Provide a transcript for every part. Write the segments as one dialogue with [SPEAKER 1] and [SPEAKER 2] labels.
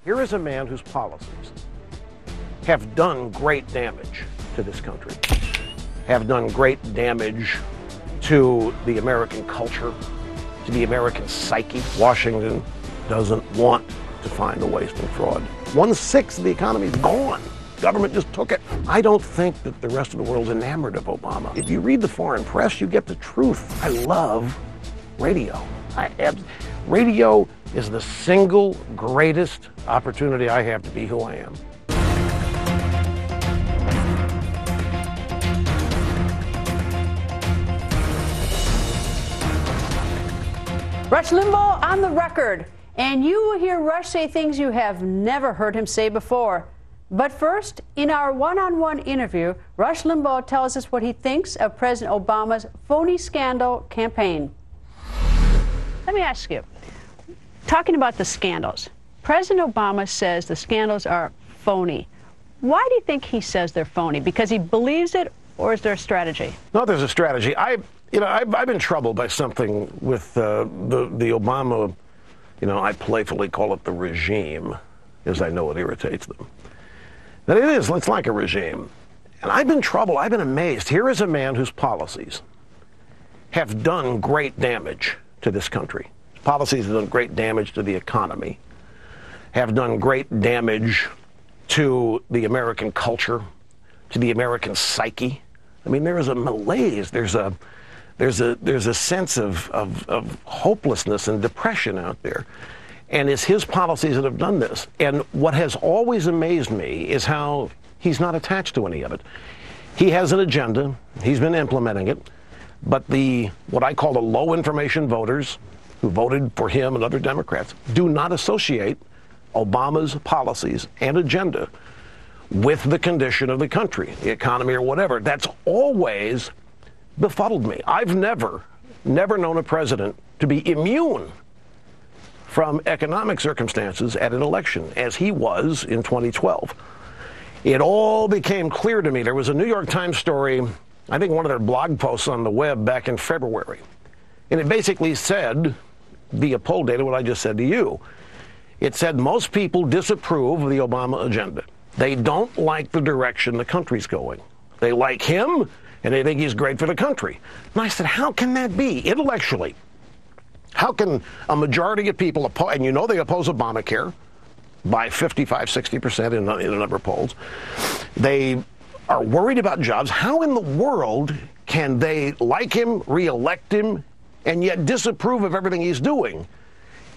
[SPEAKER 1] Here is a man whose policies have done great damage to this country, have done great damage to the American culture, to the American psyche. Washington doesn't want to find the waste and fraud. 1/6 of the economy is gone. Government just took it. I don't think that the rest of the world's enamored of Obama. If you read the foreign press, you get the truth. I love radio. Radio is the single greatest opportunity I have to be who I am.
[SPEAKER 2] Rush Limbaugh on the record, and you will hear Rush say things you have never heard him say before. But first, in our one-on-one interview, Rush Limbaugh tells us what he thinks of President Obama's phony scandal campaign. Let me ask you, talking about the scandals, President Obama says the scandals are phony. Why do you think he says they're phony? Because he believes it, or is there a strategy?
[SPEAKER 1] No, there's a strategy. I've been troubled by something with the Obama, I playfully call it the regime, because I know it irritates them. But it's like a regime. And I've been troubled, I've been amazed. Here is a man whose policies have done great damage to this country. His policies have done great damage to the economy, have done great damage to the American culture, to the American psyche. I mean, there is a malaise, there's a sense of hopelessness and depression out there. And it's his policies that have done this. And what has always amazed me is how he's not attached to any of it. He has an agenda. He's been implementing it. But what I call the low information voters who voted for him and other Democrats do not associate Obama's policies and agenda with the condition of the country, the economy or whatever. That's always befuddled me. I've never known a president to be immune from economic circumstances at an election, as he was in 2012. It all became clear to me. There was a New York Times story, I think one of their blog posts on the web back in February, and it basically said, via poll data, what I just said to you. It said most people disapprove of the Obama agenda. They don't like the direction the country's going. They like him, and they think he's great for the country. And I said, how can that be, intellectually? How can a majority of people oppose, and they oppose Obamacare by 55, 60% in a number of polls. They are worried about jobs. How in the world can they like him, re-elect him, and yet disapprove of everything he's doing?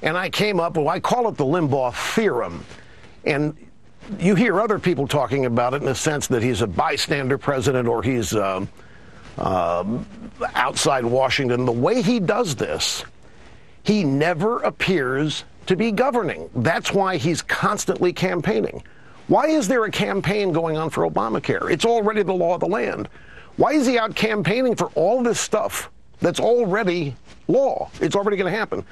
[SPEAKER 1] And I came up with, I call it the Limbaugh theorem. And you hear other people talking about it in the sense that he's a bystander president or he's outside Washington. The way he does this, he never appears to be governing. That's why he's constantly campaigning. Why is there a campaign going on for Obamacare? It's already the law of the land. Why is he out campaigning for all this stuff that's already law? It's already going to happen.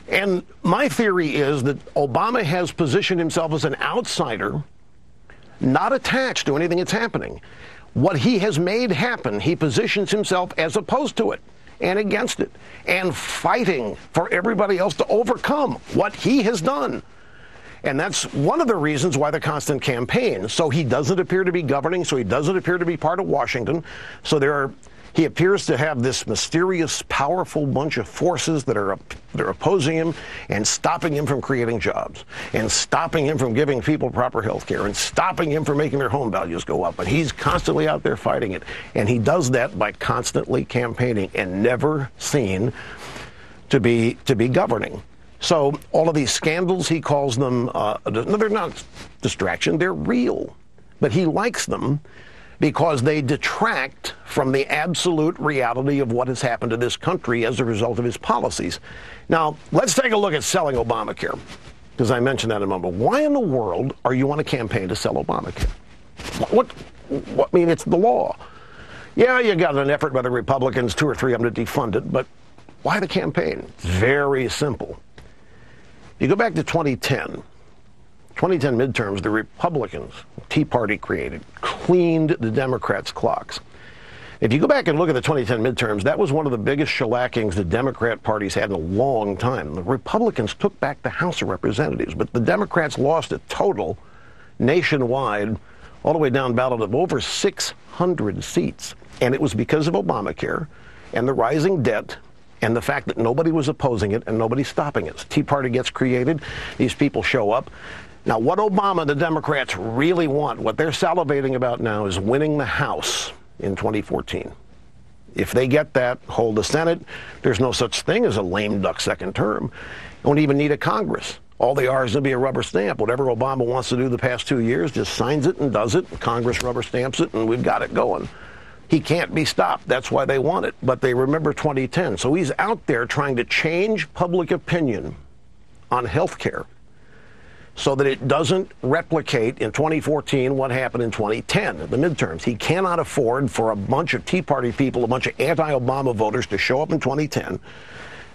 [SPEAKER 1] And my theory is that Obama has positioned himself as an outsider, not attached to anything that's happening. What he has made happen, he positions himself as opposed to it and against it, and fighting for everybody else to overcome what he has done. And that's one of the reasons why the constant campaign. So he doesn't appear to be governing, so he doesn't appear to be part of Washington. So he appears to have this mysterious, powerful bunch of forces that are opposing him and stopping him from creating jobs, and stopping him from giving people proper health care, and stopping him from making their home values go up. And he's constantly out there fighting it. And he does that by constantly campaigning and never seen to be governing. So all of these scandals, he calls them, they're not distraction, they're real. But he likes them because they detract from the absolute reality of what has happened to this country as a result of his policies. Now, let's take a look at selling Obamacare, because I mentioned that in a moment. Why in the world are you on a campaign to sell Obamacare? I mean, it's the law. Yeah, you got an effort by the Republicans, 2 or 3 of them, to defund it, but why the campaign? It's very simple. You go back to 2010 midterms, the Republicans, Tea Party created, cleaned the Democrats' clocks. If you go back and look at the 2010 midterms, that was one of the biggest shellackings the Democrat parties had in a long time. The Republicans took back the House of Representatives, but the Democrats lost a total nationwide, all the way down ballot, of over 600 seats. And it was because of Obamacare and the rising debt and the fact that nobody was opposing it and nobody stopping it. Tea Party gets created. These people show up. Now, what Obama and the Democrats really want, what they're salivating about now, is winning the House in 2014. If they get that, hold the Senate, there's no such thing as a lame duck second term. You don't even need a Congress. All they are is going to be a rubber stamp. Whatever Obama wants to do the past 2 years, just signs it and does it. Congress rubber stamps it, and we've got it going. He can't be stopped. That's why they want it. But they remember 2010. So he's out there trying to change public opinion on health care so that it doesn't replicate in 2014 what happened in 2010 at the midterms. He cannot afford for a bunch of Tea Party people, a bunch of anti-Obama voters to show up in 2010,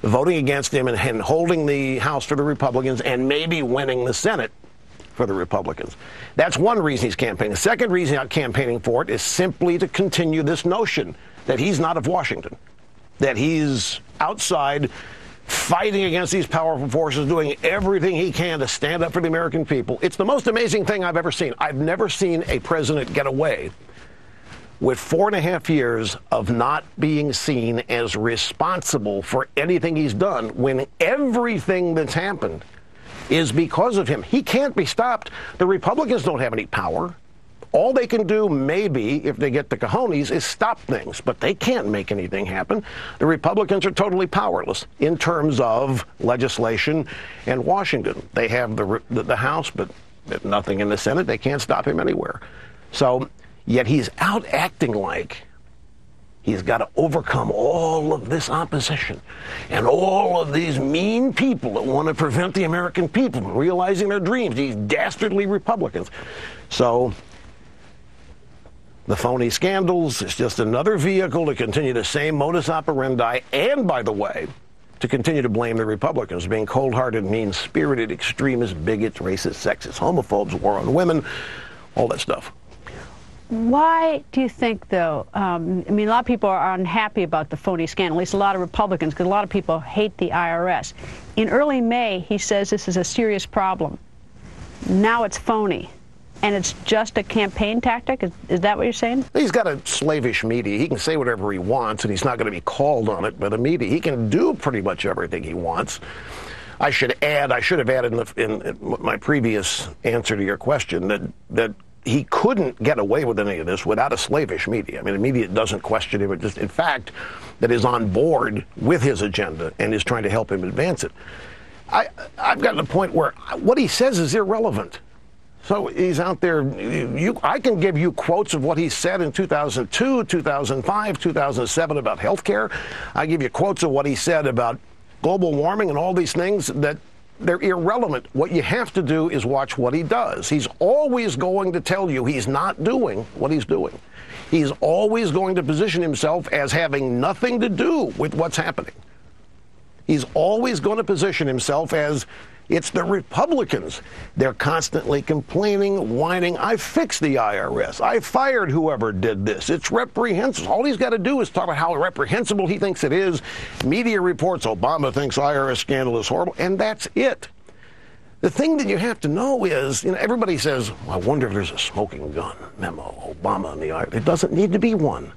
[SPEAKER 1] voting against him and holding the House for the Republicans and maybe winning the Senate for the Republicans. That's one reason he's campaigning. The second reason he's not campaigning for it is simply to continue this notion that he's not of Washington, that he's outside fighting against these powerful forces, doing everything he can to stand up for the American people. It's the most amazing thing I've ever seen. I've never seen a president get away with 4.5 years of not being seen as responsible for anything he's done, when everything that's happened is because of him. He can't be stopped. The Republicans don't have any power. All they can do, maybe, if they get the cojones, is stop things, but they can't make anything happen. The Republicans are totally powerless in terms of legislation and Washington. They have the House, but nothing in the Senate. They can't stop him anywhere. So, yet he's out acting like he's got to overcome all of this opposition and all of these mean people that want to prevent the American people from realizing their dreams, these dastardly Republicans. So the phony scandals is just another vehicle to continue the same modus operandi, and, by the way, to continue to blame the Republicans being cold-hearted, mean-spirited, extremists, bigots, racists, sexists, homophobes, war on women, all that stuff.
[SPEAKER 2] Why do you think, though, I mean, a lot of people are unhappy about the phony scandal, at least a lot of Republicans, because a lot of people hate the IRS. In early May, he says this is a serious problem. Now it's phony. And it's just a campaign tactic? Is that what you're saying?
[SPEAKER 1] He's got a slavish media. He can say whatever he wants, and he's not going to be called on it by the media. He can do pretty much everything he wants. I should have added in my previous answer to your question that he couldn't get away with any of this without a slavish media. I mean, the media doesn't question him. It just, in fact, that is on board with his agenda and is trying to help him advance it. I've gotten to the point where what he says is irrelevant. So he's out there. I can give you quotes of what he said in 2002, 2005, 2007 about health care. I give you quotes of what he said about global warming and all these things that they're irrelevant. What you have to do is watch what he does. He's always going to tell you he's not doing what he's doing. He's always going to position himself as having nothing to do with what's happening. He's always going to position himself as it's the Republicans. They're constantly complaining, whining. I fixed the IRS. I fired whoever did this. It's reprehensible. All he's got to do is talk about how reprehensible he thinks it is. Media reports Obama thinks IRS scandal is horrible, and that's it. The thing that you have to know is, everybody says, well, I wonder if there's a smoking gun memo, Obama and the IRS. It doesn't need to be one.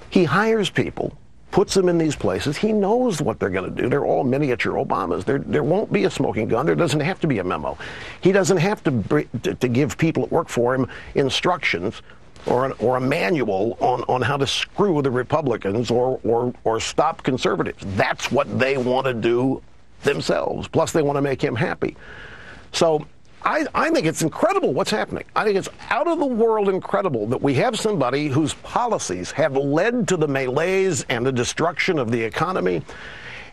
[SPEAKER 1] He hires people, puts them in these places. He knows what they're going to do. They're all miniature Obamas. There won't be a smoking gun. There doesn't have to be a memo. He doesn't have to give people that work for him instructions or a manual on how to screw the Republicans or stop conservatives. That's what they want to do themselves. Plus, they want to make him happy. So I think it's incredible what's happening. I think it's out of the world incredible that we have somebody whose policies have led to the melees and the destruction of the economy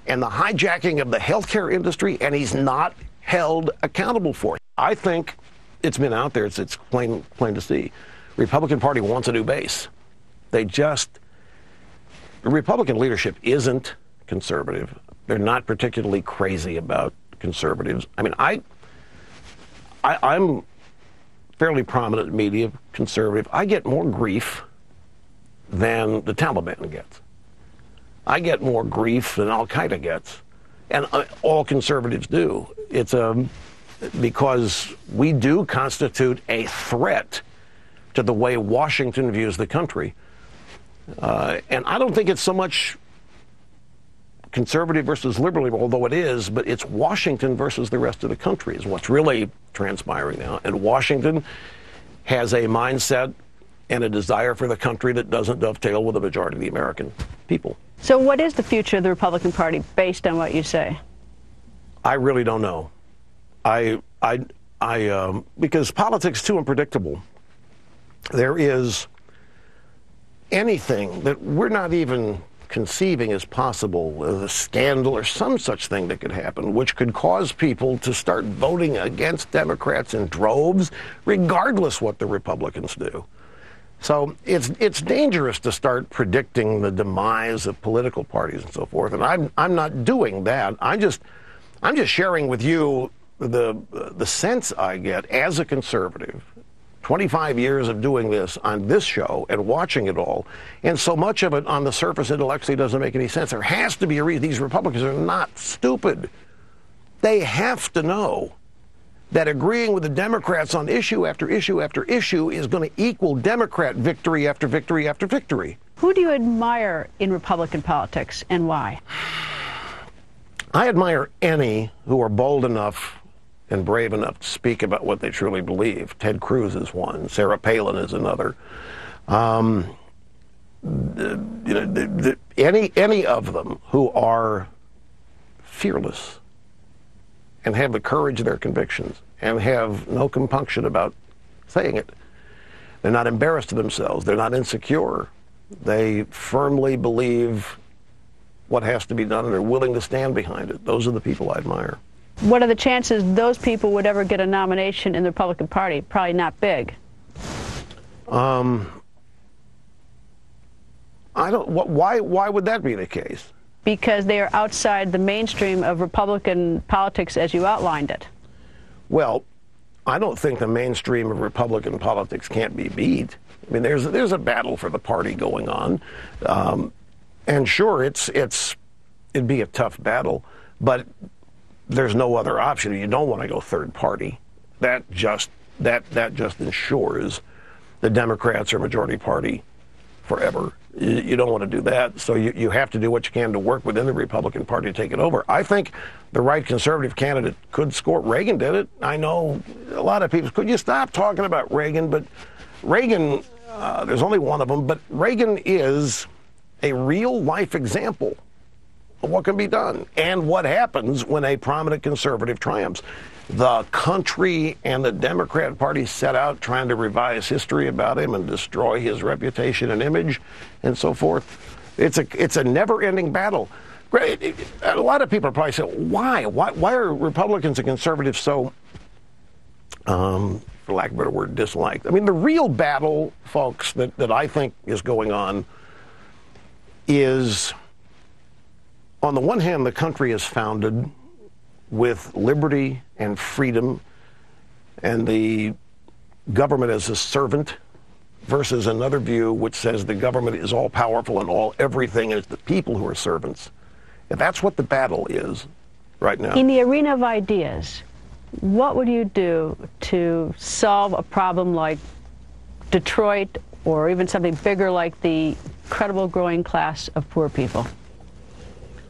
[SPEAKER 1] and the hijacking of the healthcare industry, and he's not held accountable for it. I think it's been out there. It's plain to see. Republican Party wants a new base. The Republican leadership isn't conservative. They're not particularly crazy about conservatives. I mean, I'm fairly prominent media conservative. I get more grief than the Taliban gets. I get more grief than Al-Qaeda gets, and all conservatives do. It's because we do constitute a threat to the way Washington views the country. And I don't think it's so much conservative versus liberal, although it is, but it's Washington versus the rest of the country is what's really transpiring now. And Washington has a mindset and a desire for the country that doesn't dovetail with the majority of the American people.
[SPEAKER 2] So what is the future of the Republican Party based on what you say?
[SPEAKER 1] I really don't know. Because politics is too unpredictable. There is anything that we're not even conceiving as possible, a scandal or some such thing that could happen, which could cause people to start voting against Democrats in droves, regardless what the Republicans do. So it's dangerous to start predicting the demise of political parties and so forth. And I'm not doing that. I'm just sharing with you the sense I get as a conservative. 25 years of doing this on this show and watching it all, and so much of it on the surface intellectually doesn't make any sense. There has to be a reason. These Republicans are not stupid. They have to know that agreeing with the Democrats on issue after issue after issue is going to equal Democrat victory after victory after victory.
[SPEAKER 2] Who do you admire in Republican politics and why?
[SPEAKER 1] I admire any who are bold enough and brave enough to speak about what they truly believe. Ted Cruz is one. Sarah Palin is another. Any of them who are fearless and have the courage of their convictions and have no compunction about saying it. They're not embarrassed of themselves. They're not insecure. They firmly believe what has to be done and are willing to stand behind it. Those are the people I admire.
[SPEAKER 2] What are the chances those people would ever get a nomination in the Republican Party? Probably not big.
[SPEAKER 1] I don't. Why would that be the case?
[SPEAKER 2] Because they are outside the mainstream of Republican politics as you outlined it.
[SPEAKER 1] Well, I don't think the mainstream of Republican politics can't be beat. I mean, there's a battle for the party going on, and sure, it'd be a tough battle, but there's no other option. You don't want to go third party. That just ensures the Democrats are majority party forever. You don't want to do that. So you have to do what you can to work within the Republican Party to take it over. I think the right conservative candidate could score. Reagan did it. I know a lot of people, could you stop talking about Reagan? But Reagan, there's only one of them, but Reagan is a real life example of what can be done and what happens when a prominent conservative triumphs. The country and the Democrat Party set out trying to revise history about him and destroy his reputation and image and so forth. It's a never-ending battle. A lot of people are probably saying, why are Republicans and conservatives so, for lack of a better word, disliked? I mean, the real battle, folks, that I think is going on is, on the one hand, the country is founded with liberty and freedom and the government as a servant, versus another view which says the government is all powerful and everything, and it's the people who are servants. And that's what the battle is right now.
[SPEAKER 2] In the arena of ideas, what would you do to solve a problem like Detroit, or even something bigger like the incredible growing class of poor people?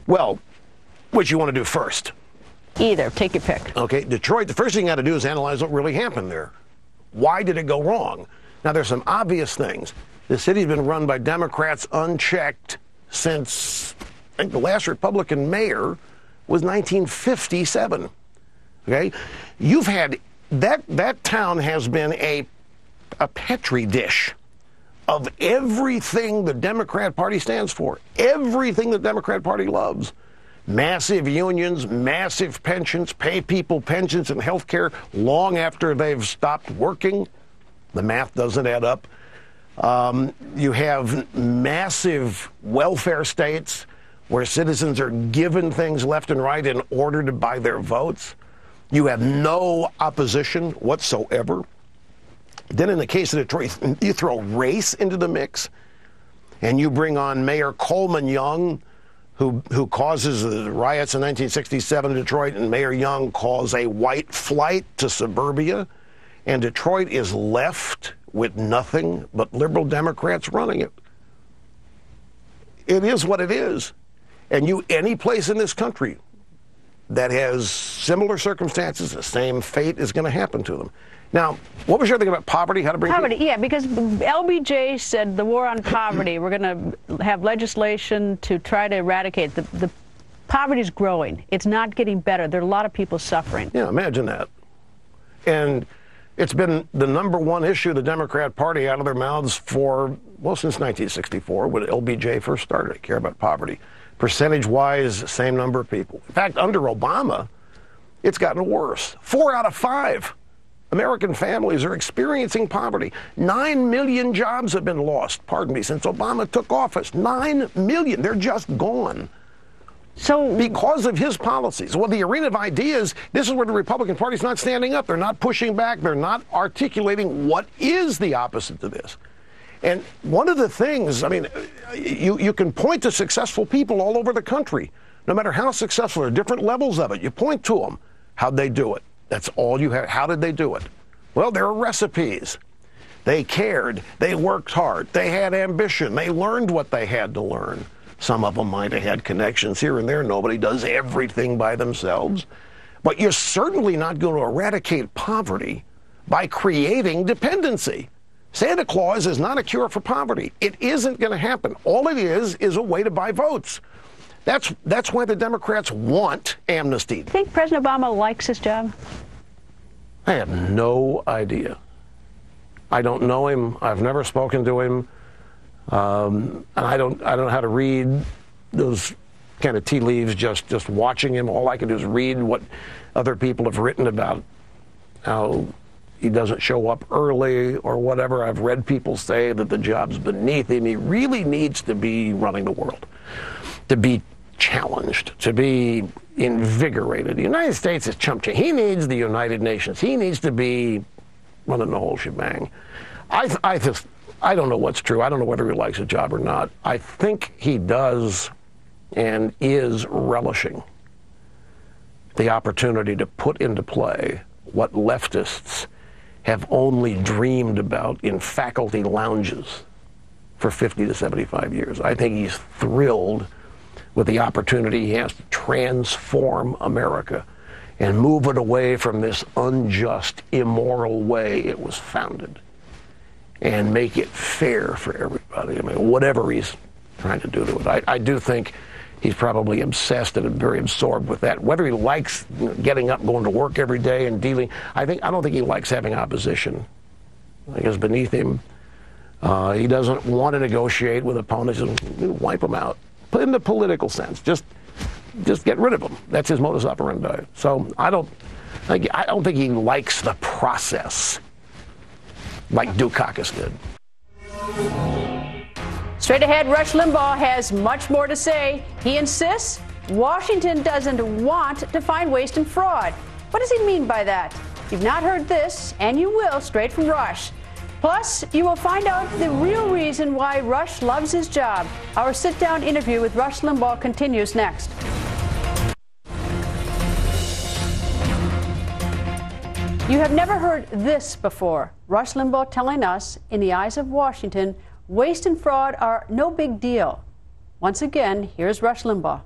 [SPEAKER 1] Well, what you want to do first?
[SPEAKER 2] Either. Take your pick.
[SPEAKER 1] Okay, Detroit, the first thing you got to do is analyze what really happened there. Why did it go wrong? Now, there's some obvious things. The city's been run by Democrats unchecked since, I think, the last Republican mayor was 1957. Okay? You've had, that town has been a petri dish of everything the Democrat Party stands for, everything the Democrat Party loves. Massive unions, massive pensions, pay people pensions and health care long after they've stopped working. The math doesn't add up. You have massive welfare states where citizens are given things left and right in order to buy their votes. You have no opposition whatsoever. Then in the case of Detroit, you throw race into the mix. and you bring on Mayor Coleman Young, who causes the riots in 1967 in Detroit, and Mayor Young calls a white flight to suburbia, and Detroit is left with nothing but liberal Democrats running it. It is what it is. And any place in this country that has similar circumstances, the same fate is going to happen to them. Now, what was your thing about poverty? How to bring
[SPEAKER 2] poverty? Yeah, because LBJ said the war on poverty. We're going to have legislation to try to eradicate the poverty is growing. It's not getting better. There are a lot of people suffering.
[SPEAKER 1] Yeah, imagine that. And it's been the #1 issue of the Democrat Party out of their mouths for, well, since 1964, when LBJ first started. They care about poverty. Percentage-wise, same number of people. In fact, under Obama, it's gotten worse. 4 out of 5 American families are experiencing poverty. 9 million jobs have been lost, pardon me, since Obama took office. 9 million. They're just gone. So, because of his policies. Well, the arena of ideas, this is where the Republican Party's not standing up. They're not pushing back. They're not articulating what is the opposite to this. And one of the things, I mean, you can point to successful people all over the country, no matter how successful, there are different levels of it. You point to them. How'd they do it? That's all you have. How did they do it? Well, there are recipes. They cared. They worked hard. They had ambition. They learned what they had to learn. Some of them might have had connections here and there. Nobody does everything by themselves. But you're certainly not going to eradicate poverty by creating dependency. Santa Claus is not a cure for poverty. It isn't going to happen. All it is a way to buy votes. That's why the Democrats want amnesty.
[SPEAKER 2] Do you think President Obama likes his job?
[SPEAKER 1] I have no idea. I don't know him. I've never spoken to him. And I don't know how to read those kind of tea leaves just watching him. All I can do is read what other people have written about how he doesn't show up early or whatever. I've read people say that the job's beneath him. He really needs to be running the world, to be challenged, to be invigorated. The United States is chump change. He needs the United Nations. He needs to be running the whole shebang. I don't know what's true. I don't know whether he likes a job or not. I think he does and is relishing the opportunity to put into play what leftists have only dreamed about in faculty lounges for 50 to 75 years. I think he's thrilled with the opportunity he has to transform America and move it away from this unjust, immoral way it was founded and make it fair for everybody. I mean, whatever he's trying to do to it. I do think he's probably obsessed and very absorbed with that. Whether he likes getting up, going to work every day and dealing, I don't think he likes having opposition. I guess beneath him, he doesn't want to negotiate with opponents and wipe them out. But in the political sense, just get rid of them. That's his modus operandi. So I don't think he likes the process like Dukakis did.
[SPEAKER 2] Straight ahead, Rush Limbaugh has much more to say. He insists Washington doesn't want to find waste and fraud. What does he mean by that? You've not heard this, and you will, straight from Rush. Plus, you will find out the real reason why Rush loves his job. Our sit-down interview with Rush Limbaugh continues next. You have never heard this before. Rush Limbaugh telling us, in the eyes of Washington, waste and fraud are no big deal. Once again, here's Rush Limbaugh.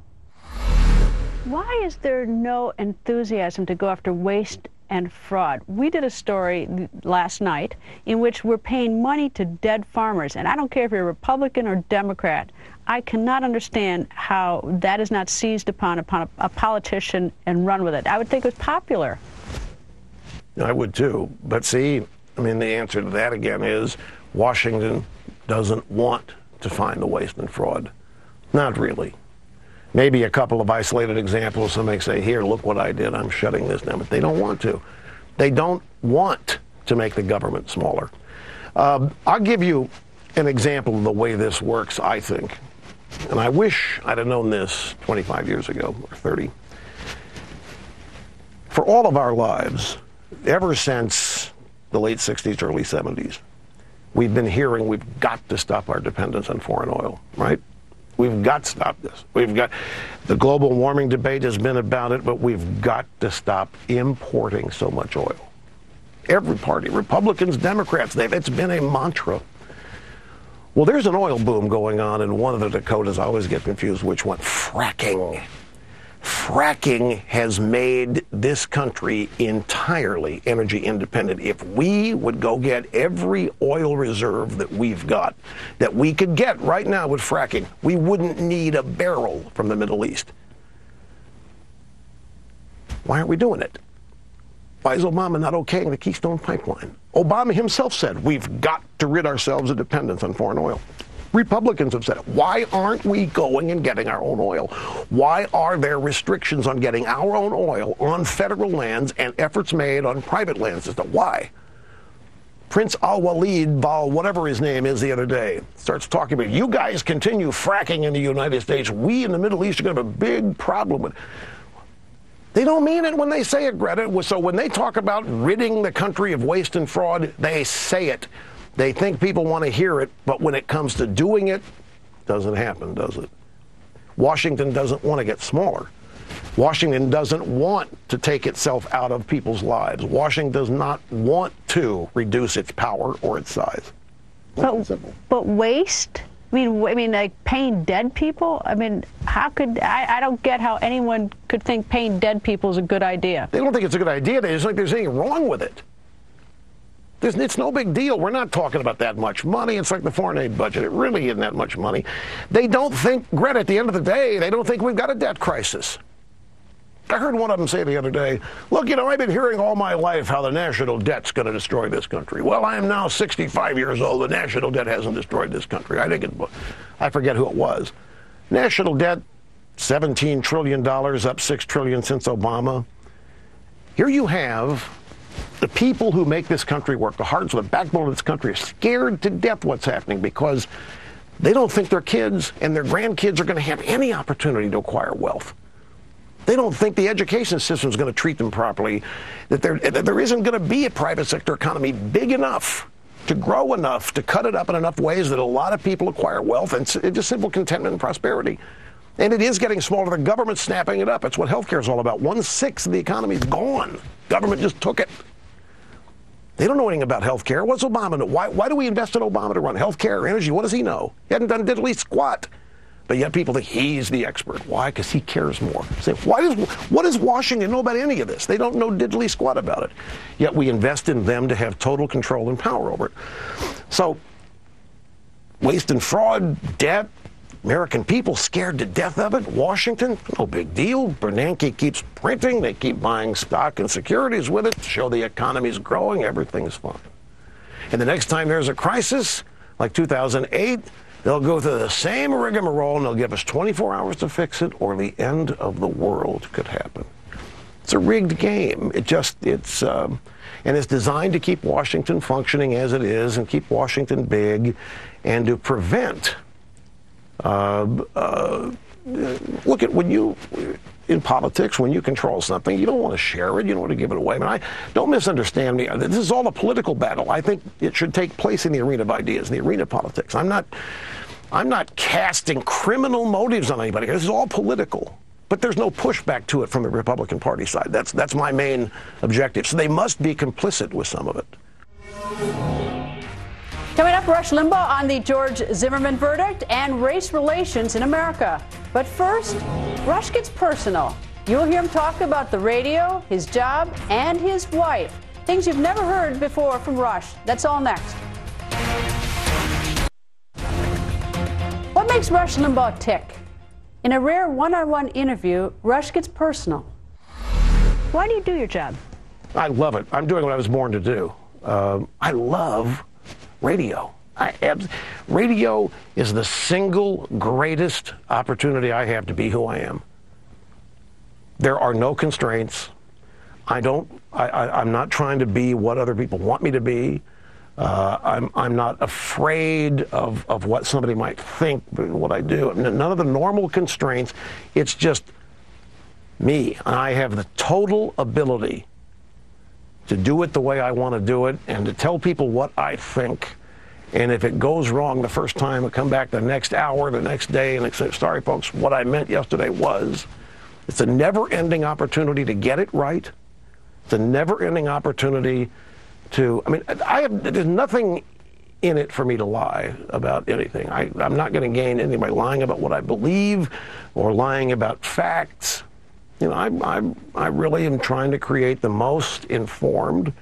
[SPEAKER 2] Why is there no enthusiasm to go after waste and fraud? We did a story last night in which we're paying money to dead farmers, and I don't care if you're a Republican or Democrat. I cannot understand how that is not seized upon a politician and run with it. I would think it was popular.
[SPEAKER 1] I would too. But see, I mean, the answer to that again is Washington doesn't want to find the waste and fraud. Not really. Maybe a couple of isolated examples. Somebody say, here, look what I did. I'm shutting this down. But they don't want to. They don't want to make the government smaller. I'll give you an example of the way this works, I think. And I wish I'd have known this 25 years ago or 30. For all of our lives, ever since the late 60s, early 70s, we've been hearing we've got to stop our dependence on foreign oil, right? We've got to stop this. The global warming debate has been about it, but we've got to stop importing so much oil. Every party, Republicans, Democrats, it's been a mantra. Well, there's an oil boom going on in one of the Dakotas. I always get confused which one. Fracking. Fracking has made this country entirely energy independent. If we would go get every oil reserve that we've got, that we could get right now with fracking, we wouldn't need a barrel from the Middle East. Why aren't we doing it? Why is Obama not okaying the Keystone Pipeline? Obama himself said we've got to rid ourselves of dependence on foreign oil. Republicans have said it. Why aren't we going and getting our own oil? Why are there restrictions on getting our own oil on federal lands and efforts made on private lands as to why? Prince Al-Walid, whatever his name is, the other day starts talking about, you guys continue fracking in the United States. We in the Middle East are going to have a big problem with it. They don't mean it when they say it, Greta. So when they talk about ridding the country of waste and fraud, they say it. They think people want to hear it, but when it comes to doing it, it doesn't happen, does it? Washington doesn't want to get smaller. Washington doesn't want to take itself out of people's lives. Washington does not want to reduce its power or its size.
[SPEAKER 2] But waste? I mean, like paying dead people? I mean, how could, I don't get how anyone could think paying dead people is a good idea.
[SPEAKER 1] They don't think it's a good idea. They just think there's anything wrong with it. It's no big deal. We're not talking about that much money. It's like the foreign aid budget. It really isn't that much money. They don't think, Greta, at the end of the day, they don't think we've got a debt crisis. I heard one of them say the other day, look, I've been hearing all my life how the national debt's going to destroy this country. Well, I am now 65 years old. The national debt hasn't destroyed this country. I forget who it was. National debt, $17 trillion, up $6 trillion since Obama. Here you have the people who make this country work, the hearts of the backbone of this country, are scared to death what's happening because they don't think their kids and their grandkids are going to have any opportunity to acquire wealth. They don't think the education system is going to treat them properly, that there isn't going to be a private sector economy big enough to grow enough to cut it up in enough ways that a lot of people acquire wealth and just simple contentment and prosperity. And it is getting smaller. The government's snapping it up. It's what healthcare is all about. 1/6 of the economy is gone. Government just took it. They don't know anything about healthcare. What's Obama know? Why do we invest in Obama to run healthcare, energy? What does he know? He hadn't done diddly squat. But yet people think he's the expert. Why? Because he cares more. Say, what does Washington know about any of this? They don't know diddly squat about it. Yet we invest in them to have total control and power over it. So waste and fraud, debt, American people scared to death of it. Washington, no big deal. Bernanke keeps printing. They keep buying stock and securities with it to show the economy's growing. Everything's fine. And the next time there's a crisis, like 2008, they'll go through the same rigmarole and they'll give us 24 hours to fix it, or the end of the world could happen. It's a rigged game. And it's designed to keep Washington functioning as it is and keep Washington big and to prevent look at in politics, when you control something, you don't want to share it. You don't want to give it away. Don't misunderstand me. This is all a political battle. I think it should take place in the arena of ideas, in the arena of politics. I'm not casting criminal motives on anybody. This is all political. But there's no pushback to it from the Republican Party side. That's my main objective. So they must be complicit with some of it.
[SPEAKER 2] Coming up, Rush Limbaugh on the George Zimmerman verdict and race relations in America. But first, Rush gets personal. You'll hear him talk about the radio, his job, and his wife. Things you've never heard before from Rush. That's all next. What makes Rush Limbaugh tick? In a rare one-on-one interview, Rush gets personal. Why do you do your job?
[SPEAKER 1] I love it. I'm doing what I was born to do. I love radio. Radio is the single greatest opportunity I have to be who I am. There are no constraints. I'm not trying to be what other people want me to be. I'm not afraid of what somebody might think, what I do. None of the normal constraints. It's just me. I have the total ability to do it the way I want to do it and to tell people what I think And if it goes wrong the first time, I come back the next hour, the next day, and I say, sorry, folks, what I meant yesterday was. It's a never-ending opportunity to get it right. It's a never-ending opportunity to, I mean, there's nothing in it for me to lie about anything. I'm not going to gain anything by lying about what I believe or lying about facts. You know, I really am trying to create the most informed,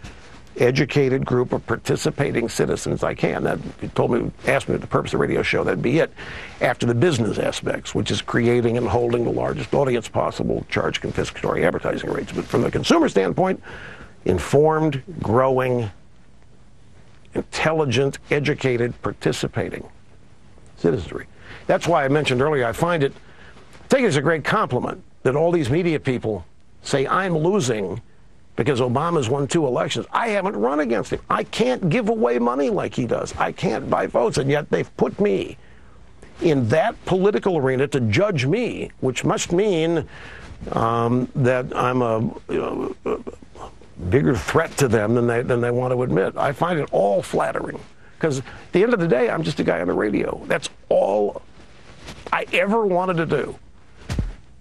[SPEAKER 1] educated group of participating citizens I can. That asked me what the purpose of the radio show, that'd be it. After the business aspects, which is creating and holding the largest audience possible, charge confiscatory advertising rates. But from the consumer standpoint, informed, growing, intelligent, educated, participating citizenry. That's why I mentioned earlier, I take it as a great compliment that all these media people say I'm losing because Obama's won 2 elections. I haven't run against him. I can't give away money like he does. I can't buy votes, and yet they've put me in that political arena to judge me, which must mean that I'm a bigger threat to them than they want to admit. I find it all flattering, because at the end of the day, I'm just a guy on the radio. That's all I ever wanted to do.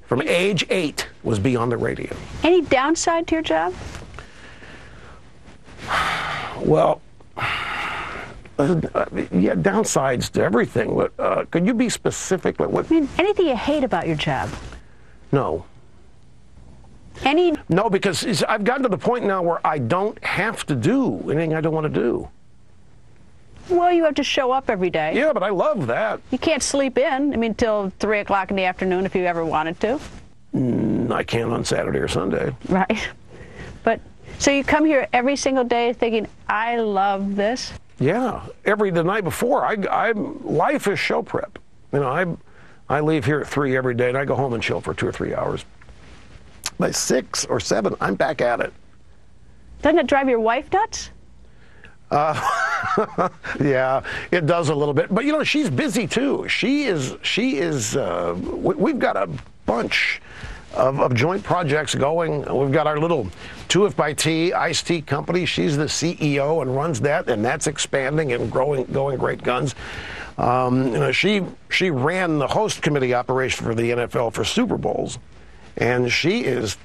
[SPEAKER 1] From age 8 was be on the radio.
[SPEAKER 2] Any downside to your job?
[SPEAKER 1] Well, yeah, downsides to everything. But could you be specific? Like what?
[SPEAKER 2] I mean, anything you hate about your job?
[SPEAKER 1] No. No, because I've gotten to the point now where I don't have to do anything I don't want to do.
[SPEAKER 2] Well, you have to show up every day.
[SPEAKER 1] Yeah, but I love that.
[SPEAKER 2] You can't sleep in, till 3 o'clock in the afternoon if you ever wanted to.
[SPEAKER 1] I can't on Saturday or Sunday.
[SPEAKER 2] Right. But, so you come here every single day thinking, I love this?
[SPEAKER 1] Yeah. The night before, life is show prep. You know, I leave here at 3 every day, and I go home and chill for 2 or 3 hours. By 6 or 7, I'm back at it.
[SPEAKER 2] Doesn't it drive your wife nuts?
[SPEAKER 1] Yeah, it does a little bit. But, you know, she's busy, too. We've got a bunch of joint projects going. We've got our little 2FT iced tea company. She's the CEO and runs that, and that's expanding and going great guns. You know, she ran the host committee operation for the NFL for Super Bowls, and she's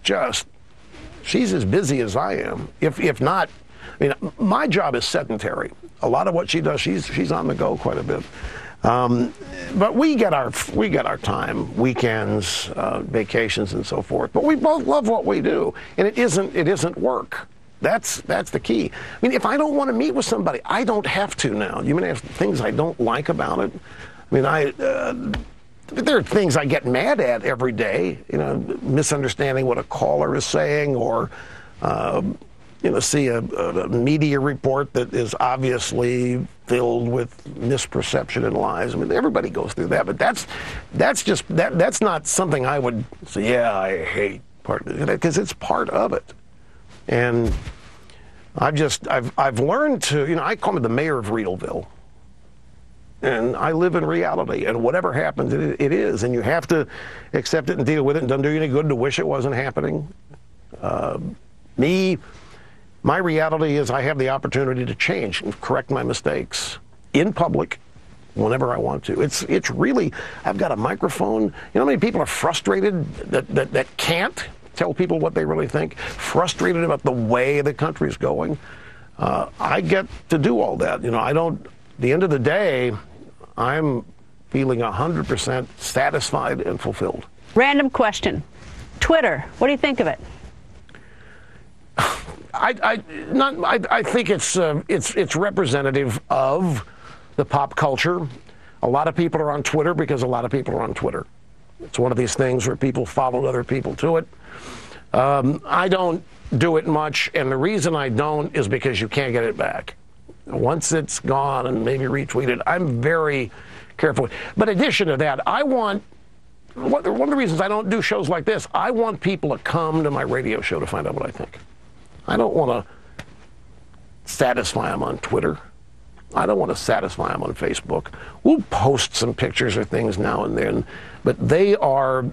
[SPEAKER 1] as busy as I am, if not. I mean, my job is sedentary. A lot of what she does, she's on the go quite a bit. But we get our time, weekends, vacations, and so forth. But we both love what we do, and it isn't work. That's the key. I mean, if I don't want to meet with somebody, I don't have to now. You mean there's things I don't like about it? I mean, there are things I get mad at every day. You know, misunderstanding what a caller is saying, or see a media report that is obviously filled with misperception and lies. I mean, everybody goes through that, but that's not something I would say, yeah, I hate part of it, because it's part of it. And I've learned to, you know, I call me the mayor of Riedleville. And I live in reality, and whatever happens, it is, and you have to accept it and deal with it. And doesn't do you any good to wish it wasn't happening. My reality is I have the opportunity to change and correct my mistakes in public whenever I want to. It's really, I've got a microphone. You know how many people are frustrated that can't tell people what they really think, frustrated about the way the country's going? I get to do all that. You know, at the end of the day, I'm feeling 100% satisfied and fulfilled.
[SPEAKER 2] Random question. Twitter, what do you think of it?
[SPEAKER 1] I think it's representative of the pop culture. A lot of people are on Twitter because a lot of people are on Twitter. It's one of these things where people follow other people to it. I don't do it much, and the reason I don't is because you can't get it back. Once it's gone and maybe retweeted, I'm very careful. But in addition to that, one of the reasons I don't do shows like this, I want people to come to my radio show to find out what I think. I don't want to satisfy them on Twitter. I don't want to satisfy them on Facebook. We'll post some pictures or things now and then, but they are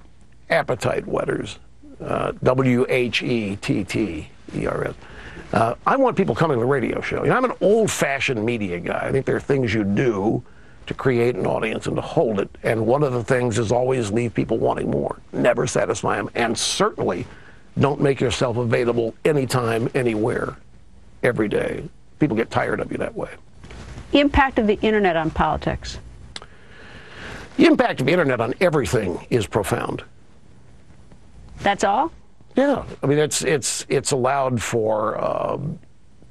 [SPEAKER 1] appetite wetters. WHETTERS. I want people coming to the radio show. I'm an old-fashioned media guy. I think there are things you do to create an audience and to hold it. And one of the things is always leave people wanting more. Never satisfy them. And certainly don't make yourself available anytime, anywhere, every day. People get tired of you that way.
[SPEAKER 2] Impact of the internet on politics.
[SPEAKER 1] The impact of the internet on everything is profound.
[SPEAKER 2] That's all?
[SPEAKER 1] Yeah, I mean, it's allowed for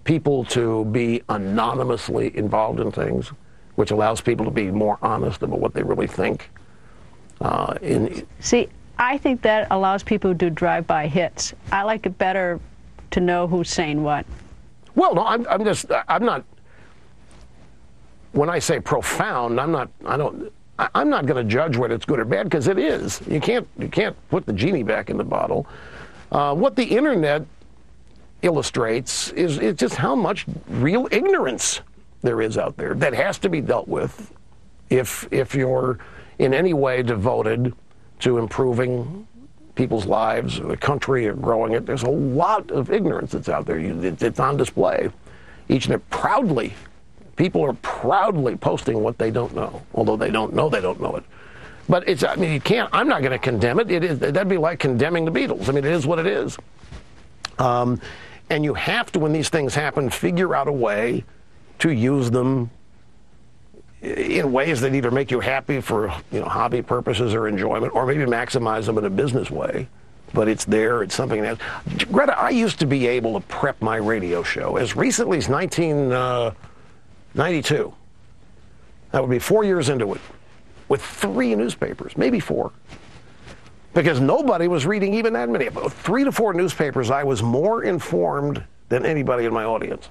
[SPEAKER 1] people to be anonymously involved in things, which allows people to be more honest about what they really think.
[SPEAKER 2] See, I think that allows people to do drive-by hits. I like it better to know who's saying what.
[SPEAKER 1] Well, no, I'm not. When I say profound, I'm not going to judge whether it's good or bad, because it is. You can't put the genie back in the bottle. What the internet illustrates is just how much real ignorance there is out there that has to be dealt with if you're in any way devoted to improving people's lives or the country or growing it. There's a lot of ignorance that's out there. It's on display. Proudly, people are proudly posting what they don't know, although they don't know it. But it's, I mean, you can't, I'm not going to condemn it. That'd be like condemning the Beatles. I mean, it is what it is. And you have to, when these things happen, figure out a way to use them in ways that either make you happy for, hobby purposes or enjoyment, or maybe maximize them in a business way. But it's there, it's something that... Greta, I used to be able to prep my radio show as recently as 1992. That would be 4 years into it, with 3 newspapers, maybe 4. Because nobody was reading even that many. About 3 to 4 newspapers, I was more informed than anybody in my audience.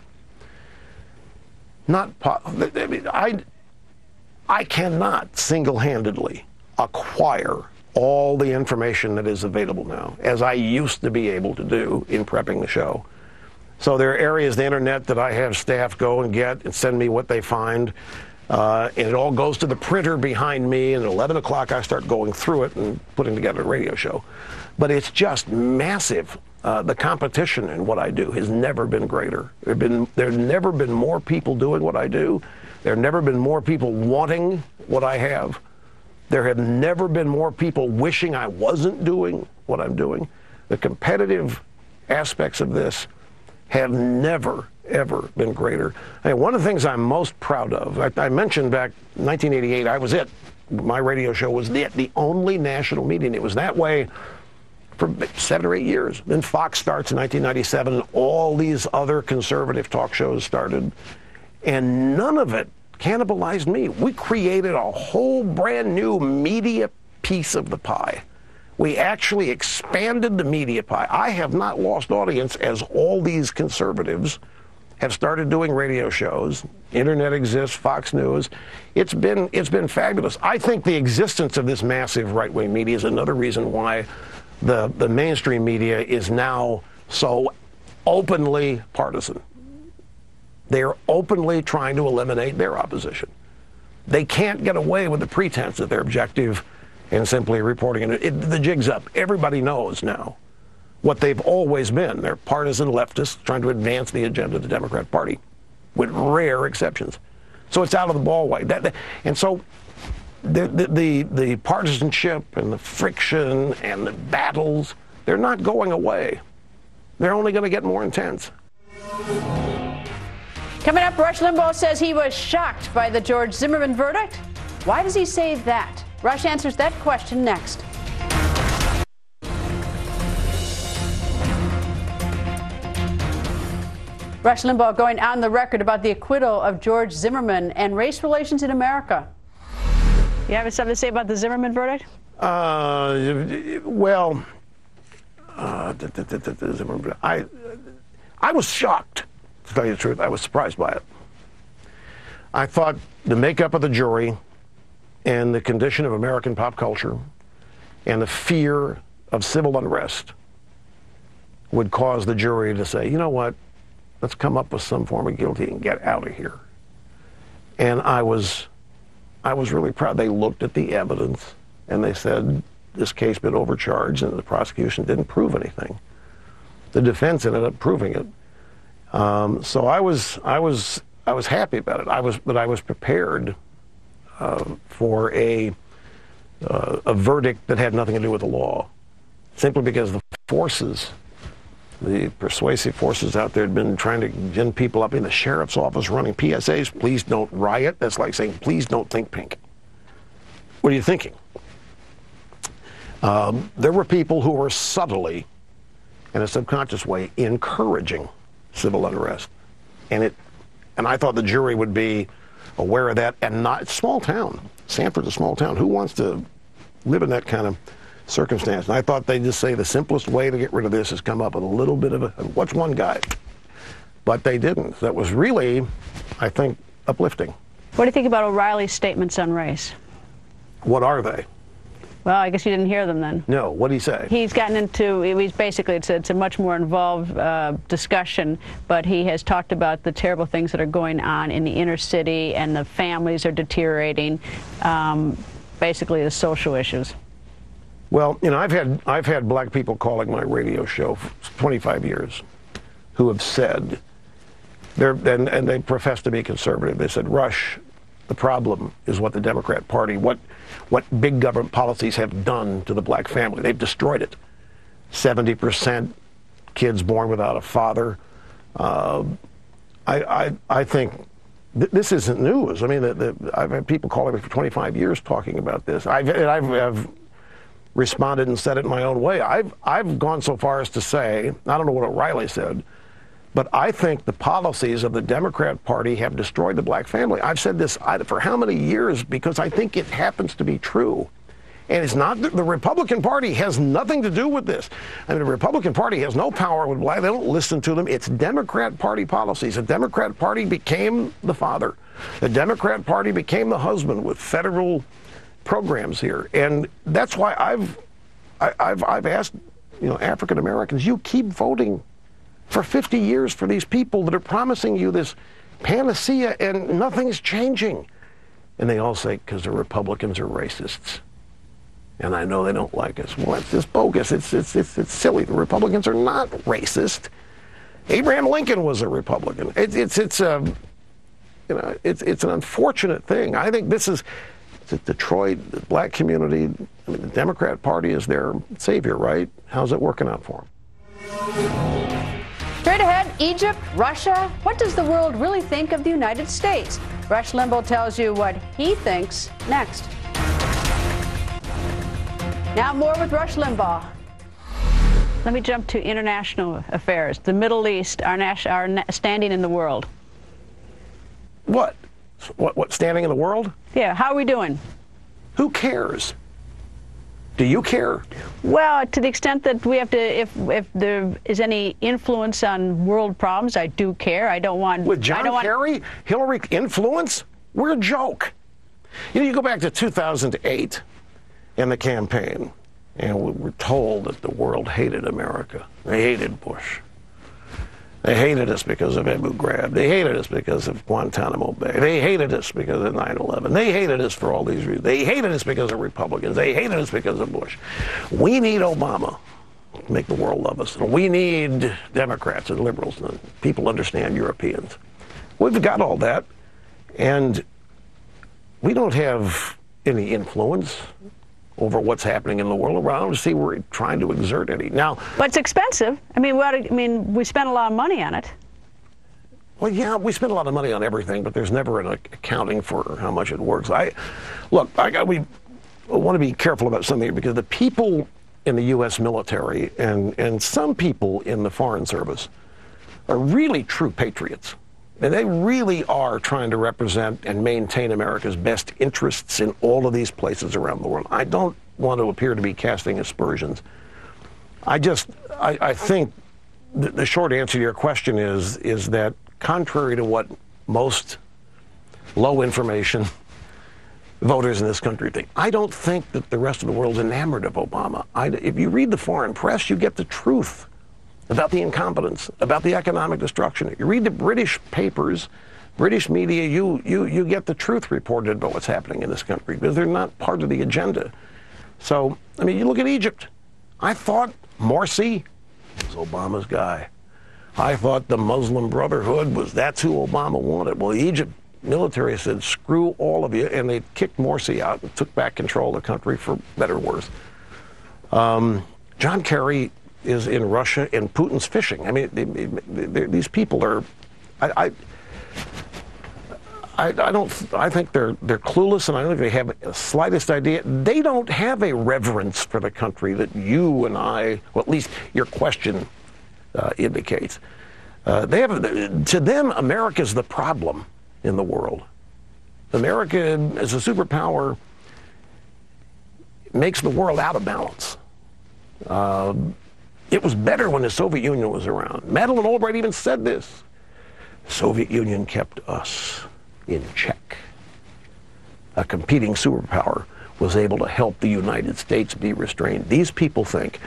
[SPEAKER 1] I cannot single-handedly acquire all the information that is available now, as I used to be able to do in prepping the show. So there are areas of the internet that I have staff go and get and send me what they find. And it all goes to the printer behind me, and at 11 o'clock I start going through it and putting together a radio show. But it's just massive. The competition in what I do has never been greater. There have never been more people doing what I do. There have never been more people wanting what I have. There have never been more people wishing I wasn't doing what I'm doing. The competitive aspects of this have never, ever been greater. I mean, one of the things I'm most proud of, I mentioned back in 1988, I was it. My radio show was the only national media. And it was that way for 7 or 8 years. Then Fox starts in 1997, and all these other conservative talk shows started. And none of it cannibalized me. We created a whole brand new media piece of the pie. We actually expanded the media pie. I have not lost audience as all these conservatives have started doing radio shows. Internet exists, Fox News. It's been fabulous. I think the existence of this massive right-wing media is another reason why the mainstream media is now so openly partisan. They're openly trying to eliminate their opposition. They can't get away with the pretense that they're objective and simply reporting it. The jig's up. Everybody knows now what they've always been. They're partisan leftists trying to advance the agenda of the Democrat Party, with rare exceptions. So it's out of the ballway. And so the partisanship and the friction and the battles, they're not going away. They're only going to get more intense.
[SPEAKER 2] Coming up, Rush Limbaugh says he was shocked by the George Zimmerman verdict. Why does he say that? Rush answers that question next. Rush Limbaugh going on the record about the acquittal of George Zimmerman and race relations in America. You have something to say about the Zimmerman verdict?
[SPEAKER 1] I was shocked, to tell you the truth. I was surprised by it. I thought the makeup of the jury and the condition of American pop culture and the fear of civil unrest would cause the jury to say, you know what, let's come up with some form of guilty and get out of here. And I was really proud. They looked at the evidence and they said this case been overcharged and the prosecution didn't prove anything. The defense ended up proving it. So I was happy about it. But I was prepared for a verdict that had nothing to do with the law, simply because the persuasive forces out there had been trying to gin people up in the sheriff's office running PSAs. Please don't riot. That's like saying, please don't think pink. What are you thinking? There were people who were subtly, in a subconscious way, encouraging civil unrest. And I thought the jury would be aware of that, and not. It's a small town. Sanford's a small town. Who wants to live in that kind of circumstance? And I thought they'd just say the simplest way to get rid of this is come up with a little bit of what's one guy? But they didn't. That was really, I think, uplifting.
[SPEAKER 2] What do you think about O'Reilly's statements on race?
[SPEAKER 1] What are they?
[SPEAKER 2] Well, I guess you didn't hear them then.
[SPEAKER 1] No, what did he say?
[SPEAKER 2] He's gotten into, it's a much more involved discussion, but he has talked about the terrible things that are going on in the inner city, and the families are deteriorating, basically the social issues.
[SPEAKER 1] Well, you know, I've had black people calling my radio show for 25 years who have said, and they profess to be conservative. They said, Rush, the problem is what the Democrat Party, what big government policies have done to the black family. They've destroyed it. 70% kids born without a father. I think this isn't news. I mean, I've had people calling me for 25 years talking about this. I've responded and said it in my own way. I've gone so far as to say, I don't know what O'Reilly said, but I think the policies of the Democrat Party have destroyed the black family. I've said this for how many years, because I think it happens to be true. And it's not, the Republican Party has nothing to do with this. I mean, the Republican Party has no power with black. They don't listen to them. It's Democrat Party policies. The Democrat Party became the father. The Democrat Party became the husband with federal programs here. And that's why I've asked, you know, African Americans, you keep voting for 50 years for these people that are promising you this panacea and nothing's changing. And they all say, because the Republicans are racists. And I know they don't like us. Well, it's just bogus. It's silly. The Republicans are not racist. Abraham Lincoln was a Republican. It's an unfortunate thing. I think this is Detroit, the black community. I mean, the Democrat Party is their savior, right? How's it working out for them?
[SPEAKER 2] Straight ahead, Egypt, Russia. What does the world really think of the United States? Rush Limbaugh tells you what he thinks next. Now more with Rush Limbaugh. Let me jump to international affairs. The Middle East, our standing in the world.
[SPEAKER 1] What standing in the world?
[SPEAKER 2] Yeah, how are we doing?
[SPEAKER 1] Who cares? Do you care?
[SPEAKER 2] Well, to the extent that we have to, if there is any influence on world problems, I do care. I don't want...
[SPEAKER 1] With John Kerry, Hillary influence? We're a joke. You know, you go back to 2008 in the campaign, and we were told that the world hated America. They hated Bush. They hated us because of Abu Ghraib. They hated us because of Guantanamo Bay. They hated us because of 9/11. They hated us for all these reasons. They hated us because of Republicans. They hated us because of Bush. We need Obama to make the world love us. We need Democrats and liberals and people understand Europeans. We've got all that, and we don't have any influence over what's happening in the world around to see we're trying to exert any. Now,
[SPEAKER 2] but it's expensive. I mean, we spend a lot of money on it.
[SPEAKER 1] Well, yeah, we spend a lot of money on everything, but there's never an accounting for how much it works. We want to be careful about something here, because the people in the U.S. military and some people in the Foreign Service are really true patriots. And they really are trying to represent and maintain America's best interests in all of these places around the world. I don't want to appear to be casting aspersions. I think the short answer to your question is that, contrary to what most low information voters in this country think, I don't think that the rest of the world's enamored of Obama. If you read the foreign press, you get the truth about the incompetence, about the economic destruction. If you read the British papers, British media, you get the truth reported about what's happening in this country, because they're not part of the agenda. So, I mean, you look at Egypt. I thought Morsi was Obama's guy. I thought the Muslim Brotherhood that's who Obama wanted. Well, the Egypt military said, screw all of you, and they kicked Morsi out and took back control of the country for better or worse. John Kerry is in Russia, and Putin's fishing. I mean, these people are, I think they're clueless, and I don't think they have the slightest idea. They don't have a reverence for the country that you and I, well, at least your question indicates. To them, America's the problem in the world. America, as a superpower, makes the world out of balance. It was better when the Soviet Union was around. Madeleine Albright even said this. The Soviet Union kept us in check. A competing superpower was able to help the United States be restrained. These people think,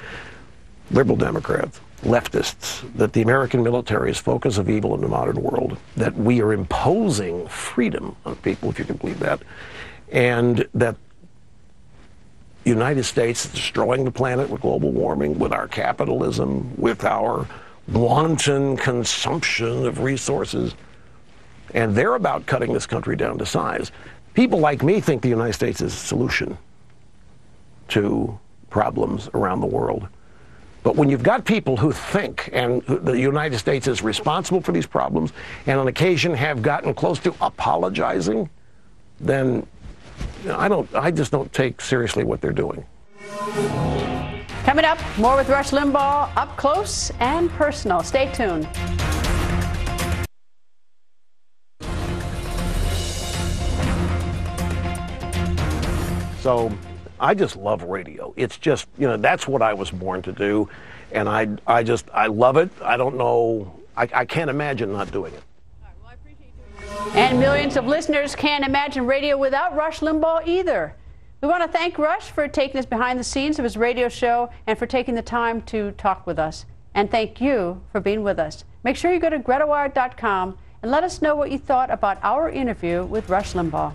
[SPEAKER 1] liberal Democrats, leftists, that the American military is focus of evil in the modern world, that we are imposing freedom on people, if you can believe that, and that the United States is destroying the planet with global warming, with our capitalism, with our wanton consumption of resources, and they're about cutting this country down to size. People like me think the United States is a solution to problems around the world. But when you've got people who think and the United States is responsible for these problems and on occasion have gotten close to apologizing, then I just don't take seriously what they're doing.
[SPEAKER 2] Coming up, more with Rush Limbaugh, up close and personal. Stay tuned.
[SPEAKER 1] So I just love radio. It's just, that's what I was born to do. And I love it. I don't know, I can't imagine not doing it.
[SPEAKER 2] And millions of listeners can't imagine radio without Rush Limbaugh either. We want to thank Rush for taking us behind the scenes of his radio show and for taking the time to talk with us. And thank you for being with us. Make sure you go to GretaWire.com and let us know what you thought about our interview with Rush Limbaugh.